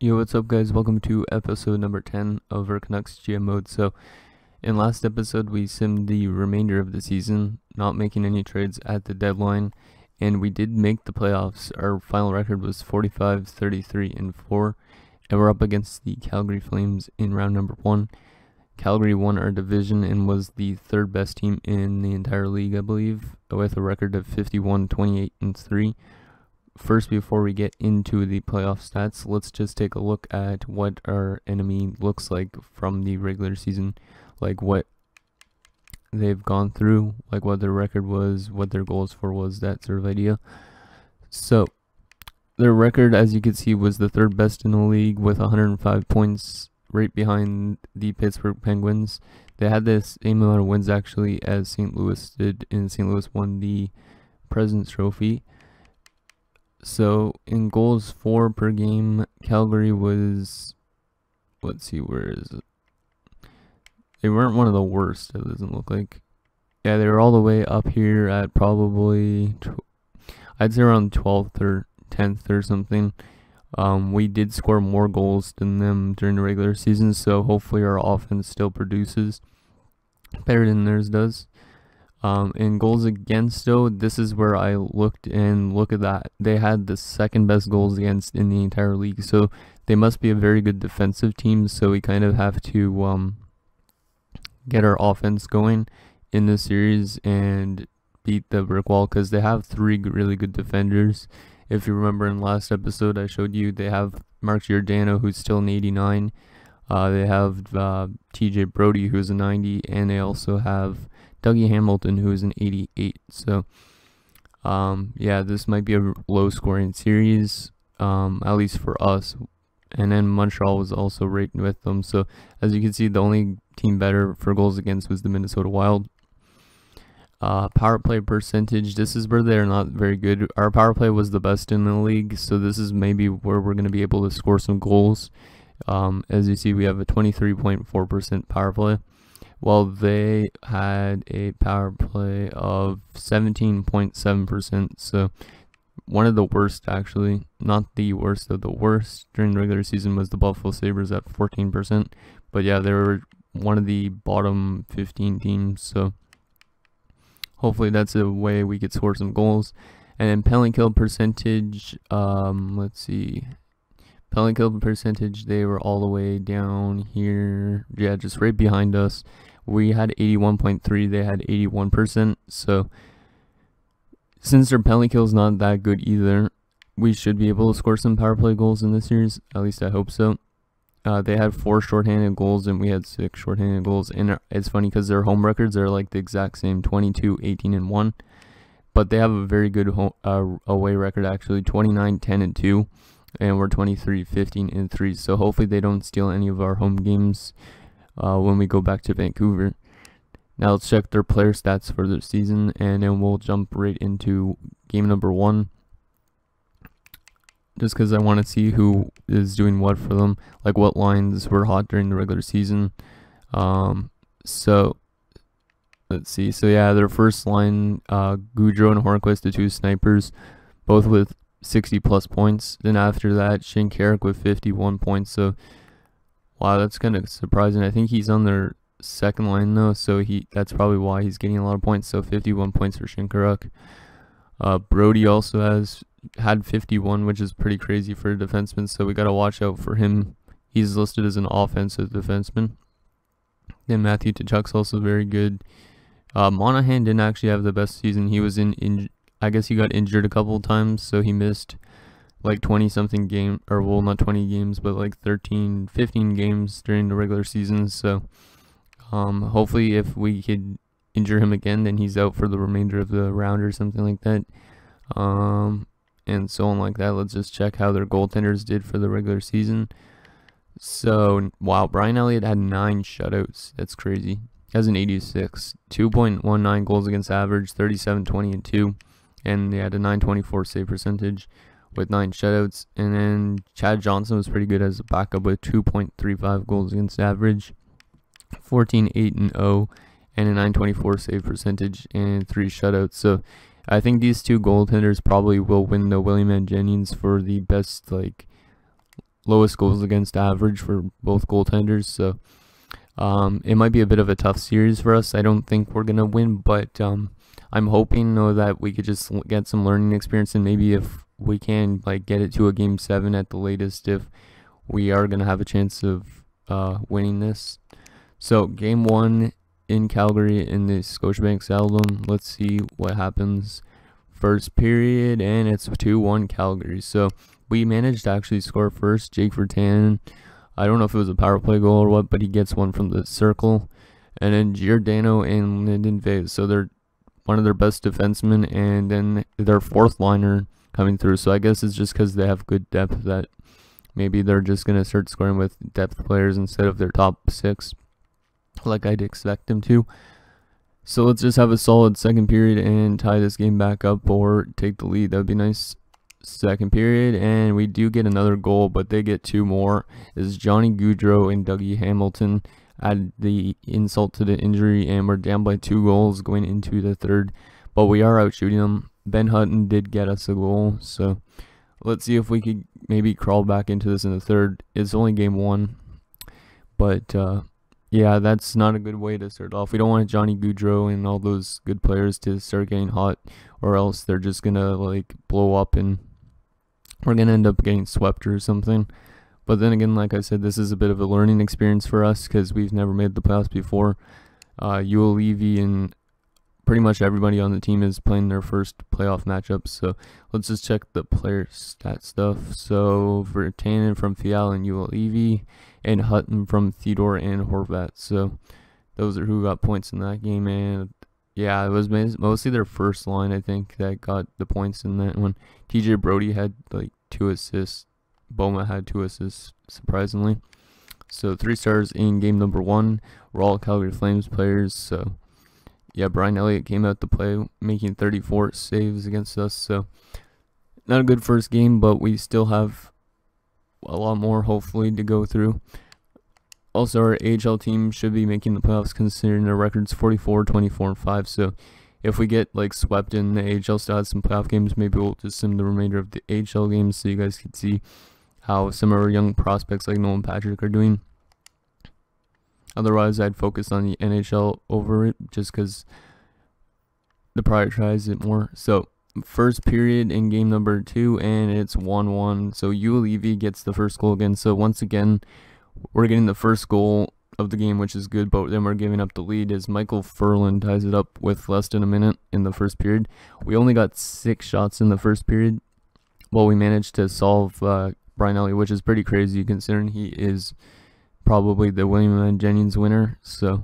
Yo, what's up guys? Welcome to episode number 10 of our Canucks GM mode. So, in last episode we simmed the remainder of the season, not making any trades at the deadline, and we did make the playoffs. Our final record was 45, 33, and 4, and we're up against the Calgary Flames in round number 1. Calgary won our division and was the third best team in the entire league, I believe, with a record of 51, 28, and 3. First, before we get into the playoff stats, let's just take a look at what our enemy looks like from the regular season, like what they've gone through, like what their record was, what their goals for was, that sort of idea. So, their record, as you can see, was the third best in the league with 105 points, right behind the Pittsburgh Penguins. They had the same amount of wins, actually, as St. Louis did, and St. Louis won the President's Trophy. So, in goals for per game, Calgary was, let's see, where is it? They weren't one of the worst, it doesn't look like. Yeah, they were all the way up here at probably, I'd say around 12th or 10th or something. We did score more goals than them during the regular season, so hopefully our offense still produces better than theirs does. In goals against, though, this is where I looked, and look at that. They had the second best goals against in the entire league, so they must be a very good defensive team, so we kind of have to get our offense going in this series and beat the brick wall, because they have three really good defenders. If you remember in last episode, I showed you they have Mark Giordano, who's still an 89. They have TJ Brody, who's a 90, and they also have Dougie Hamilton, who is an 88. So, yeah, this might be a low-scoring series, at least for us. And then Montreal was also right with them. So, as you can see, the only team better for goals against was the Minnesota Wild. Power play percentage, this is where they're not very good. Our power play was the best in the league, so this is maybe where we're going to be able to score some goals. As you see, we have a 23.4% power play, while they had a power play of 17.7%, so one of the worst, actually. Not the worst of the worst during the regular season was the Buffalo Sabres at 14%, but yeah, they were one of the bottom 15 teams, so hopefully that's a way we could score some goals. And then penalty kill percentage, let's see, penalty kill percentage, they were all the way down here, yeah, just right behind us. We had 81.3, they had 81%, so since their penalty kill is not that good either, we should be able to score some power play goals in this series, at least I hope so. They had 4 shorthanded goals and we had 6 shorthanded goals, and it's funny because their home records are like the exact same, 22, 18, and 1, but they have a very good away record, actually, 29, 10, and 2, and we're 23, 15, and 3, so hopefully they don't steal any of our home games when we go back to Vancouver. Now let's check their player stats for the season, and then we'll jump right into game number 1. Just because I want to see who is doing what for them, like what lines were hot during the regular season. So let's see. So yeah, their first line, Goudreau and Hornquist, the 2 snipers, both with 60+ points. Then after that, Shinkarik with 51 points. So wow, that's kind of surprising. I think he's on their second line though, so that's probably why he's getting a lot of points. So 51 points for Shinkarik. Brody also had 51, which is pretty crazy for a defenseman, so we got to watch out for him. He's listed as an offensive defenseman. Then Matthew Tkachuk's also very good. Monahan didn't actually have the best season. He was I guess he got injured a couple of times, so he missed like 20-something games, or well, not 20 games, but like 13, 15 games during the regular season. So hopefully if we could injure him again, then he's out for the remainder of the round or something like that. And so on like that. Let's just check how their goaltenders did for the regular season. So, wow, Brian Elliott had 9 shutouts. That's crazy. He has an 86. 2.19 goals against average, 37, 20, and 2. And they had a 924 save percentage with 9 shutouts. And then Chad Johnson was pretty good as a backup with 2.35 goals against average, 14, 8, and 0, and a 924 save percentage and 3 shutouts. So I think these 2 goaltenders probably will win the William and Jennings for the best, like, lowest goals against average for both goaltenders. So it might be a bit of a tough series for us. I don't think we're gonna win, but I'm hoping that we could just get some learning experience, and maybe if we can like get it to a game 7 at the latest, if we are gonna have a chance of winning this. So game 1 in Calgary in the Scotiabank Saddledome. Let's see what happens. First period, and it's 2-1 Calgary. So we managed to actually score first. Jake Vertanen, I don't know if it was a power play goal or what, but he gets one from the circle. And then Giordano and Lyndon Vase. So they're one of their best defensemen, and then their fourth liner coming through. So I guess it's just because they have good depth that maybe they're just going to start scoring with depth players instead of their top 6, like I'd expect them to. So let's just have a solid second period and tie this game back up or take the lead. That would be nice. Second period, and we do get another goal, but they get 2 more. This is Johnny Gaudreau and Dougie Hamilton add the insult to the injury, and we're down by 2 goals going into the third, but we are out shooting them. Ben Hutton did get us a goal, so let's see if we could maybe crawl back into this in the third. It's only game 1, but yeah, that's not a good way to start off. We don't want Johnny Gaudreau and all those good players to start getting hot, or else they're just gonna like blow up and we're gonna end up getting swept or something. But then again, like I said, this is a bit of a learning experience for us because we've never made the playoffs before. Yule Levy and pretty much everybody on the team is playing their first playoff matchups. So let's just check the player stat stuff. So Vertanen from Fiala and Yule Levy, and Hutton from Theodore and Horvat. So those are who got points in that game. And yeah, it was mostly their first line, I think, that got the points in that one. TJ Brody had like 2 assists. Boma had 2 assists, surprisingly. So 3 stars in game number 1. We're all Calgary Flames players. So yeah, Brian Elliott came out to play, making 34 saves against us. So not a good first game, but we still have a lot more, hopefully, to go through. Also, our AHL team should be making the playoffs, considering their records 44, 24, and 5. So if we get like swept in the AHL, still has some playoff games, maybe we'll just sim the remainder of the AHL games so you guys can see how some of our young prospects like Nolan Patrick are doing. Otherwise, I'd focus on the NHL over it just because the prioritizes it more. So first period in game number 2, and it's 1-1. So Yule Levy gets the first goal again. So once again, we're getting the first goal of the game, which is good, but then we're giving up the lead as Michael Furlan ties it up with less than a minute in the first period. We only got 6 shots in the first period. Well, we managed to solve Brian Elliott, which is pretty crazy considering he is probably the William and Jennings winner. So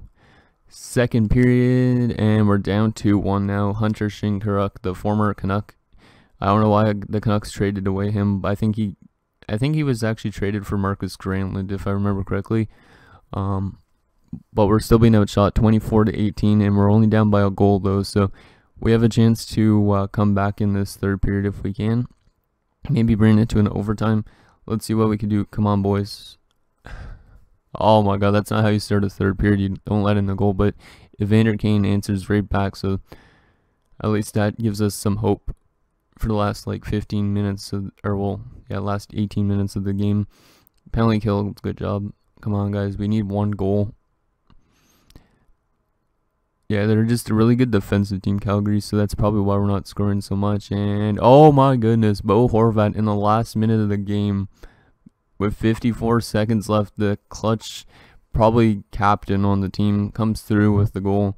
second period, and we're down 2-1 now. Hunter Shinkaruk, the former Canuck. I don't know why the Canucks traded away him, but I think he was actually traded for Marcus Granlund, if I remember correctly. But we're still being outshot 24-18, and we're only down by a goal though, so we have a chance to come back in this third period if we can. Maybe bring it to an overtime. Let's see what we can do. Come on, boys. Oh my god, that's not how you start a third period. You don't let in the goal, but Evander Kane answers right back, so at least that gives us some hope for the last like 15 minutes of, last 18 minutes of the game. Penalty kill, good job. Come on, guys, we need 1 goal. Yeah, they're just a really good defensive team, Calgary, so that's probably why we're not scoring so much. And oh my goodness, Bo Horvat in the last minute of the game with 54 seconds left, the clutch, probably captain on the team, comes through with the goal.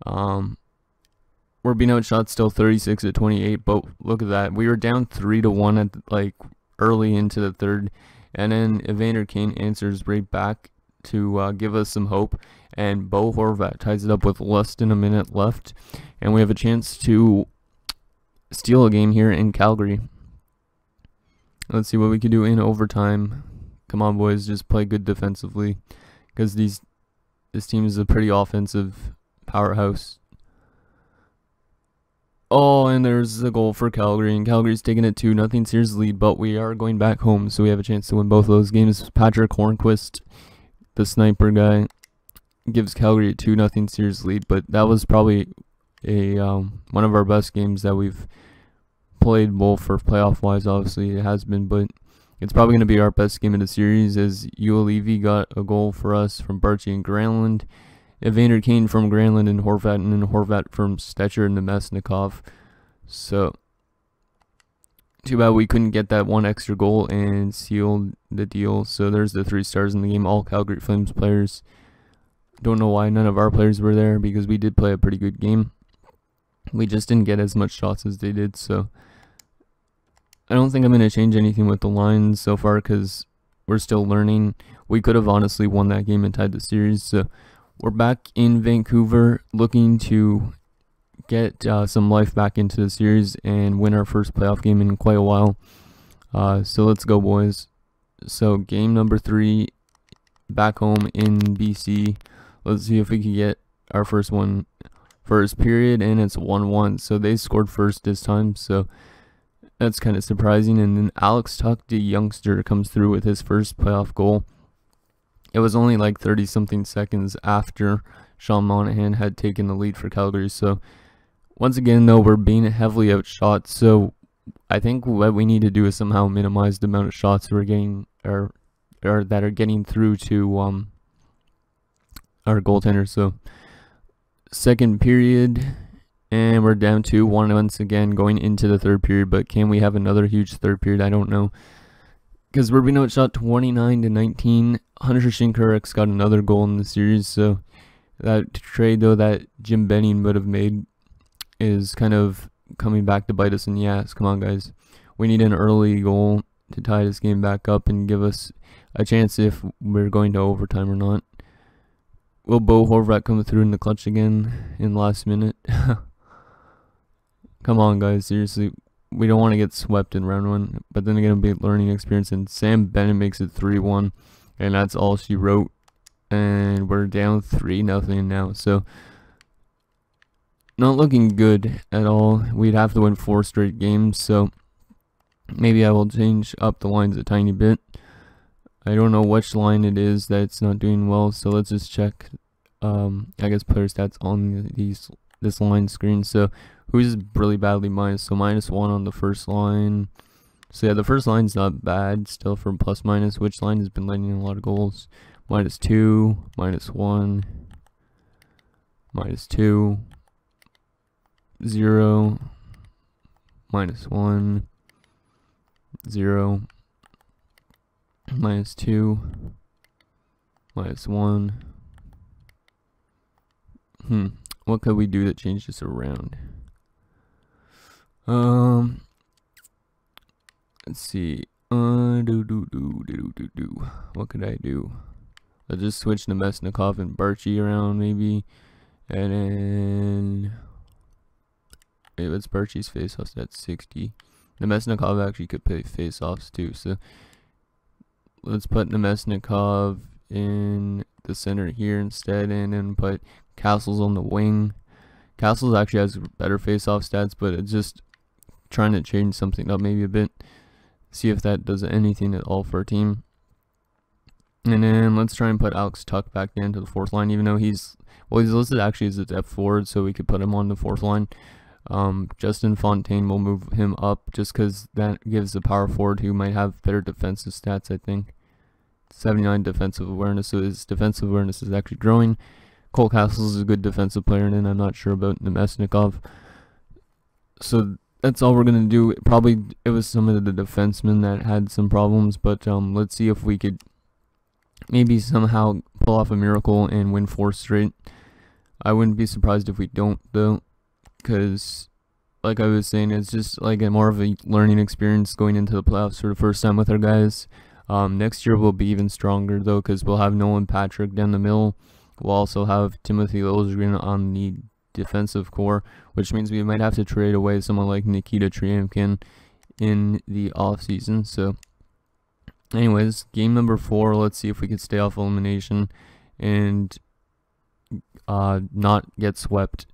We're being outshot still 36-28, but look at that. We were down 3-1 at like early into the third, and then Evander Kane answers right back to give us some hope, and Bo Horvat ties it up with less than a minute left, and we have a chance to steal a game here in Calgary. Let's see what we can do in overtime. Come on, boys, just play good defensively, because this team is a pretty offensive powerhouse. Oh, and there's a goal for Calgary, and Calgary's taking it 2-0 series lead, but we are going back home, so we have a chance to win both of those games. Patrick Hornquist, the sniper guy, gives Calgary a 2-0 series lead, but that was probably one of our best games that we've played, both for playoff wise. Obviously it has been, but It's probably going to be our best game of the series, as Uelevi got a goal for us from Barchi and Granlund, Evander Kane from Granlund and then Horvat from Stetcher and Nemesnikov. So, too bad we couldn't get that one extra goal and seal the deal. So there's the 3 stars in the game, all Calgary Flames players. Don't know why none of our players were there, because we did play a pretty good game. We just didn't get as much shots as they did, so I don't think I'm going to change anything with the lines so far, because we're still learning. We could have honestly won that game and tied the series, so we're back in Vancouver looking to get some life back into the series and win our first playoff game in quite a while. So let's go, boys. So game number 3 back home in BC. Let's see if we can get our first one first period, and it's 1-1. So they scored first this time, so that's kind of surprising. And then Alex Tuch, the youngster, comes through with his first playoff goal. It was only like 30-something seconds after Sean Monahan had taken the lead for Calgary. So once again, though, we're being heavily outshot. So I think what we need to do is somehow minimize the amount of shots we're getting, or that are getting through to our goaltender. So second period, and we're down 2-1 once again going into the third period. But can we have another huge third period? I don't know, because we're being outshot 29-19. Hunter Shinkarik's got another goal in the series. So that trade, though, that Jim Benning would have made is kind of coming back to bite us in the ass. Come on, guys. We need an early goal to tie this game back up and give us a chance if we're going to overtime or not. Will Bo Horvat come through in the clutch again in the last minute? Come on, guys. Seriously. We don't want to get swept in round 1. But then again, a big learning experience. And Sam Bennett makes it 3-1. And that's all she wrote. And we're down 3-0 now. So not looking good at all. We'd have to win 4 straight games, so maybe I will change up the lines a tiny bit. I don't know which line it is that's not doing well, so let's just check I guess player stats on this line screen. So who's really badly minus? So -1 on the first line. So yeah, the first line's not bad still from plus minus. Which line has been letting in a lot of goals? -2, -1, -2, 0, -1, 0, -2, -1. What could we do to change this around? Let's see. What could I do? I'll just switch Nemesnikov and Barchi around maybe, and then it's Barchi's face-offs at 60. Nemesnikov actually could play face-offs too, so let's put Nemesnikov in the center here instead, and then put Castles on the wing. Castles actually has better face-off stats, but it's just trying to change something up maybe a bit. See if that does anything at all for our team. And then let's try and put Alex Tuch back down to the 4th line, even though he's listed actually as a depth forward, so we could put him on the 4th line. Justin Fontaine will move him up just because that gives the power forward who might have better defensive stats, I think. 79 defensive awareness, so his defensive awareness is actually growing. Cole Castles is a good defensive player, and then I'm not sure about Nemesnikov. So that's all we're going to do. Probably it was some of the defensemen that had some problems, but let's see if we could maybe somehow pull off a miracle and win 4 straight. I wouldn't be surprised if we don't, though, because like I was saying, it's just like more of a learning experience going into the playoffs for the first time with our guys. Next year we'll be even stronger, though, because we'll have Nolan Patrick down the middle. We'll also have Timothy Liljegren on the defensive core, which means we might have to trade away someone like Nikita Triamkin in the offseason. So anyways, game number 4, let's see if we can stay off elimination and not get swept.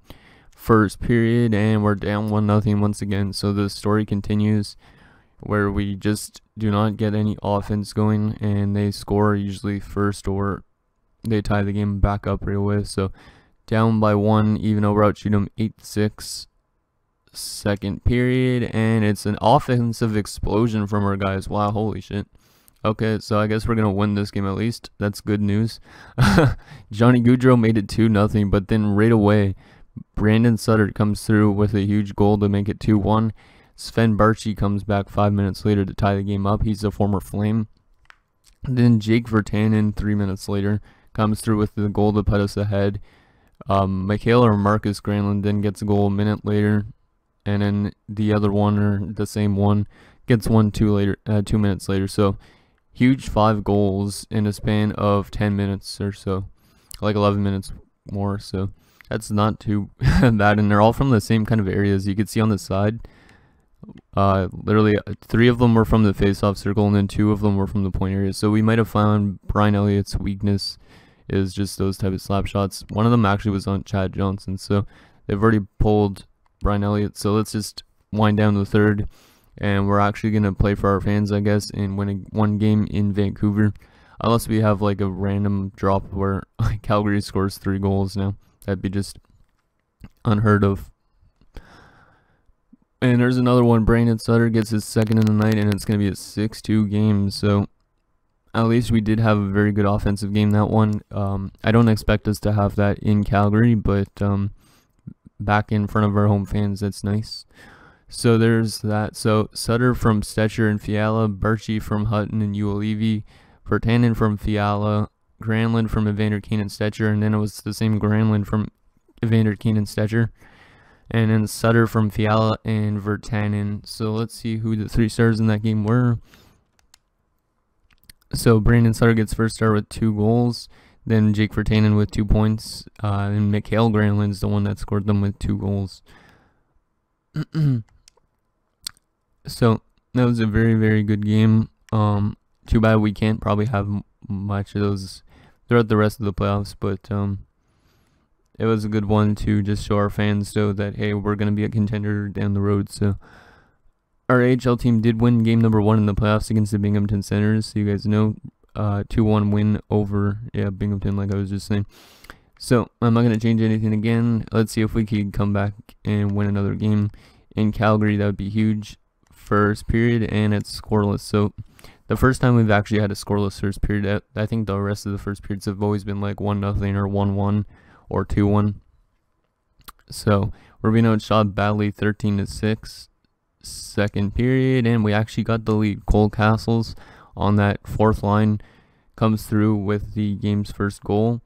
First period, and we're down 1-0 once again. So the story continues where we just do not get any offense going, and they score usually first, or they tie the game back up right away. So down by 1, even though we're out shooting them 8-6. second period, and it's an offensive explosion from our guys. Wow, holy shit. Okay, so I guess we're going to win this game at least. That's good news. Johnny Gaudreau made it 2-0, but then right away, Brandon Sutter comes through with a huge goal to make it 2-1. Sven Barchi comes back 5 minutes later to tie the game up. He's a former Flame. Then Jake Virtanen 3 minutes later comes through with the goal to put us ahead. Mikhail or Marcus Granlund then gets a goal a minute later, and then the other one, or the same one, gets one 2 minutes later. So huge 5 goals in a span of 10 minutes or so, like 11 minutes more. So that's not too bad, and they're all from the same kind of areas. You can see on the side, literally 3 of them were from the face-off circle, and then 2 of them were from the point area. So we might have found Brian Elliott's weakness is just those type of slap shots. One of them actually was on Chad Johnson, so they've already pulled Brian Elliott. So let's just wind down the third, and we're actually going to play for our fans, I guess, and win one game in Vancouver, unless we have like a random drop where Calgary scores 3 goals now. That'd be just unheard of. And there's another one. Brandon Sutter gets his second in the night, and it's going to be a 6-2 game. So at least we did have a very good offensive game that one. I don't expect us to have that in Calgary, but back in front of our home fans, that's nice. So there's that. So Sutter from Stetcher and Fiala, Barchi from Hutton and Uolivi, Virtanen from Fiala, Granlund from Evander Kane and Stetcher, and then it was the same Granlund from Evander Kane and Stetcher, and then Sutter from Fiala and Virtanen. So let's see who the 3 stars in that game were. So Brandon Sutter gets first star with 2 goals, then Jake Virtanen with 2 points, and Mikhail Granlund's the one that scored them with 2 goals. So that was a very, very good game. Too bad we can't probably have much of those throughout the rest of the playoffs, but it was a good one to just show our fans so that, hey, we're going to be a contender down the road. So our AHL team did win game number 1 in the playoffs against the Binghamton Senators. So you guys know, 2-1 win over Binghamton, like I was just saying. So I'm not going to change anything again. Let's see if we can come back and win another game in Calgary. That would be huge. First period, and it's scoreless. So the first time we've actually had a scoreless first period, I think the rest of the first periods have always been like 1-0 or 1-1 or 2-1. So we're being outshot badly 13-6. Second period, and we actually got the lead. Cole Castles on that 4th line comes through with the game's first goal.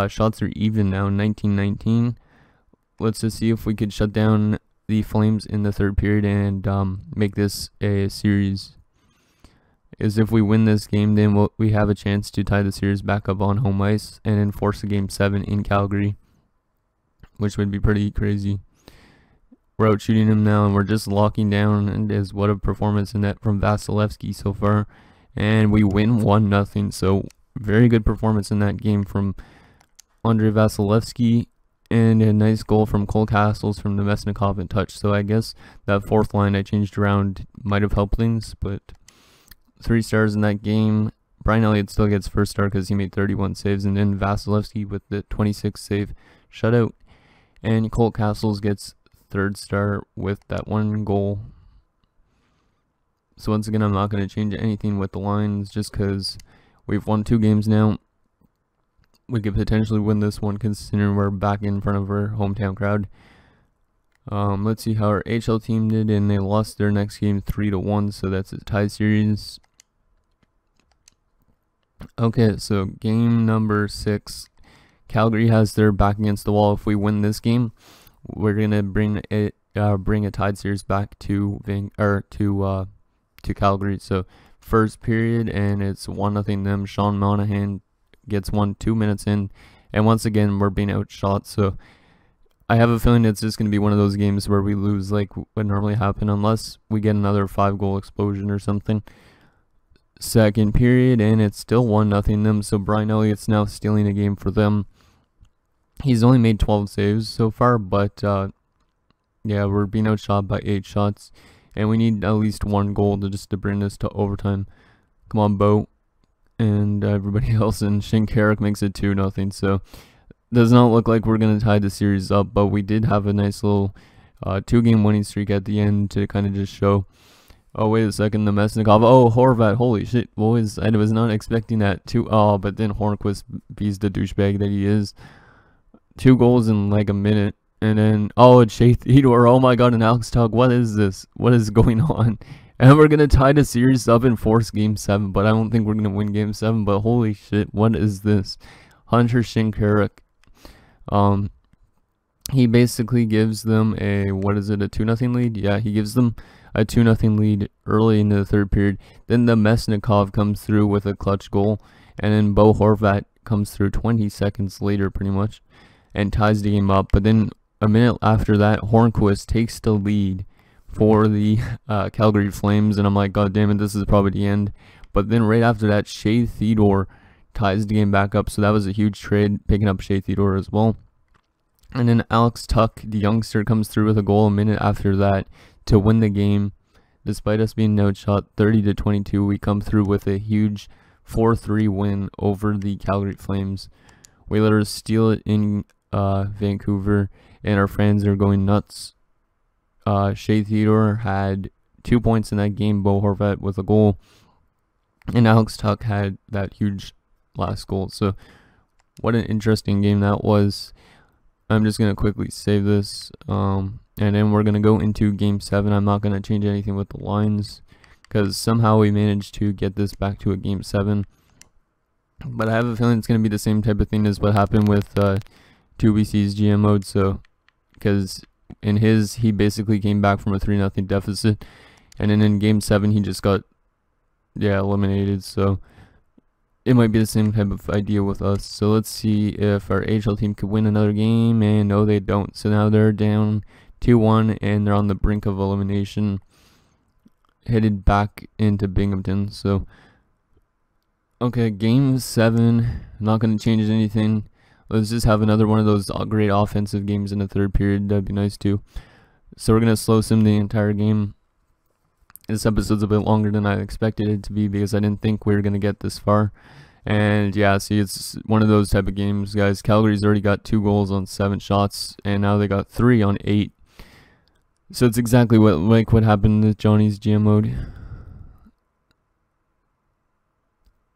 Shots are even now, 19-19. Let's just see if we could shut down the Flames in the 3rd period and make this a series. Is if we win this game, then we have a chance to tie the series back up on home ice and then force a game 7 in Calgary, which would be pretty crazy. We're out shooting him now, and we're just locking down, and is what a performance in that from Vasilevsky so far. And we win 1-0, so very good performance in that game from Andrei Vasilevsky, and a nice goal from Cole Castles from Nemesnikov and touch. So I guess that 4th line I changed around might have helped things, but 3 stars in that game. Brian Elliott still gets first star because he made 31 saves, and then Vasilevsky with the 26 save shutout, and Cole Castles gets 3rd star with that 1 goal. So once again, I'm not going to change anything with the lines just because we've won 2 games now. We could potentially win this one considering we're back in front of our hometown crowd. Let's see how our HL team did, and they lost their next game 3-1, so that's a tie series. Okay, so game number 6. Calgary has their back against the wall. If we win this game, we're gonna bring a tied series back to Calgary. So first period, and it's 1-0 them. Sean Monahan gets 2 minutes in, and once again we're being outshot. So I have a feeling it's just going to be one of those games where we lose like would normally happen unless we get another 5-goal explosion or something. Second period, and it's still 1-0 them. So Brian Elliott's now stealing a game for them. He's only made 12 saves so far, but yeah, we're being outshot by 8 shots, and we need at least 1 goal to bring this to overtime. Come on, Bo. And everybody else, and Shinkarik makes it 2-0. So does not look like we're going to tie the series up, but we did have a nice little 2-game winning streak at the end to kind of just show. Oh, wait a second, the Mesnikov. Oh, Horvat, holy shit. I was not expecting that too. Oh, but then Hornquist beats the douchebag that he is. 2 goals in like a minute. And then, oh, it's Shea Theodore. Oh my god, and Alex Tuck. What is this? What is going on? And we're going to tie the series up and force Game 7. But I don't think we're going to win Game 7. But holy shit, what is this? Hunter Shinkaruk. He basically gives them a, what is it, a 2-0 lead? Yeah, he gives them a 2-0 lead early into the 3rd period. Then the Mesnikov comes through with a clutch goal. And then Bo Horvat comes through 20 seconds later, pretty much, and ties the game up. But then a minute after that, Hornquist takes the lead for the Calgary Flames. And I'm like, god damn it, this is probably the end. But then right after that, Shea Theodore ties the game back up. So that was a huge trade, picking up Shea Theodore as well. And then Alex Tuck, the youngster, comes through with a goal a minute after that to win the game. Despite us being outshot 30-22, we come through with a huge 4-3 win over the Calgary Flames. Whalers steal it in Vancouver, and our fans are going nuts. Shea Theodore had 2 points in that game, Bo Horvat with a goal, and Alex Tuck had that huge last goal. So what an interesting game that was. I'm just going to quickly save this, and then we're going to go into Game 7. I'm not going to change anything with the lines, because somehow we managed to get this back to a Game 7. But I have a feeling it's going to be the same type of thing as what happened with Tobu's GM mode. So, because in his, he basically came back from a 3-0 deficit, and then in Game 7 he just got eliminated. So it might be the same type of idea with us. So let's see if our AHL team could win another game, and no, they don't. So now they're down 2-1, and they're on the brink of elimination, headed back into Binghamton. So okay, Game 7, not going to change anything. Let's just have another one of those great offensive games in the 3rd period. That'd be nice too. So we're going to slow sim the entire game. This episode's a bit longer than I expected it to be, because I didn't think we were going to get this far. And yeah, see, it's one of those type of games, guys. Calgary's already got 2 goals on 7 shots, and now they got 3 on 8. So it's exactly what happened with Johnny's GM mode.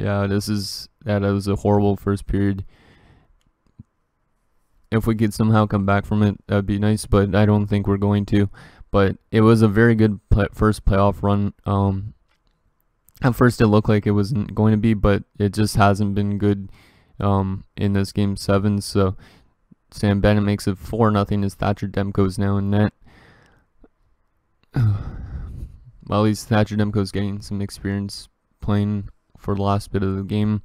Yeah, that was a horrible first period. If we could somehow come back from it, that'd be nice, but I don't think we're going to. But it was a very good first playoff run. At first it looked like it wasn't going to be, but it just hasn't been good in this Game 7. So Sam Bennett makes it 4-0 as Thatcher Demko's now in net. Well, at least Thatcher Demko's getting some experience playing for the last bit of the game.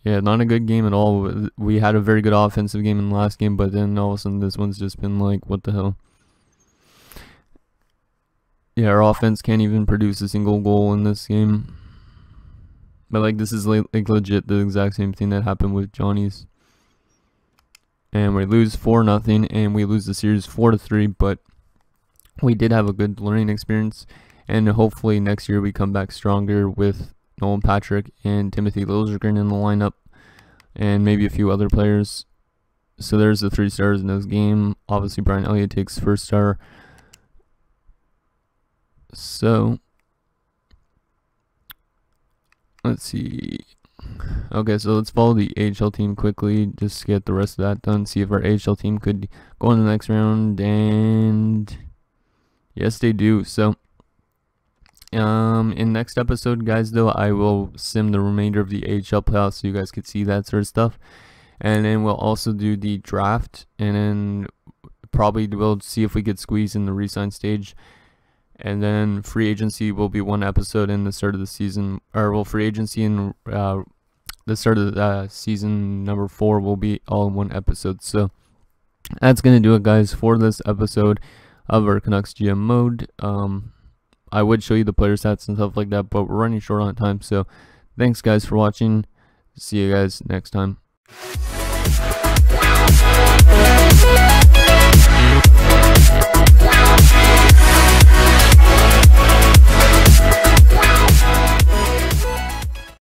Yeah, not a good game at all. We had a very good offensive game in the last game, but then all of a sudden this one's just been like, what the hell? Yeah, our offense can't even produce a single goal in this game. But like, this is like legit the exact same thing that happened with Johnny's. And we lose 4-0, and we lose the series 4-3, but we did have a good learning experience, and hopefully next year we come back stronger with Nolan Patrick and Timothy Liljegren in the lineup, and maybe a few other players. So there's the 3 stars in this game. Obviously Brian Elliott takes 1st star. So let's see. Okay, so let's follow the AHL team quickly, just to get the rest of that done. See if our AHL team could go in the next round, and yes, they do. So in next episode, guys, though, I will sim the remainder of the AHL playoffs so you guys could see that sort of stuff. And then we'll also do the draft, and then probably we'll see if we could squeeze in the re-sign stage. And then free agency will be 1 episode in the start of the season, or well, free agency in the start of the season number 4 will be all in 1 episode. So that's gonna do it, guys, for this episode of our Canucks GM mode. I would show you the player stats and stuff like that, but we're running short on time. So thanks, guys, for watching. See you guys next time.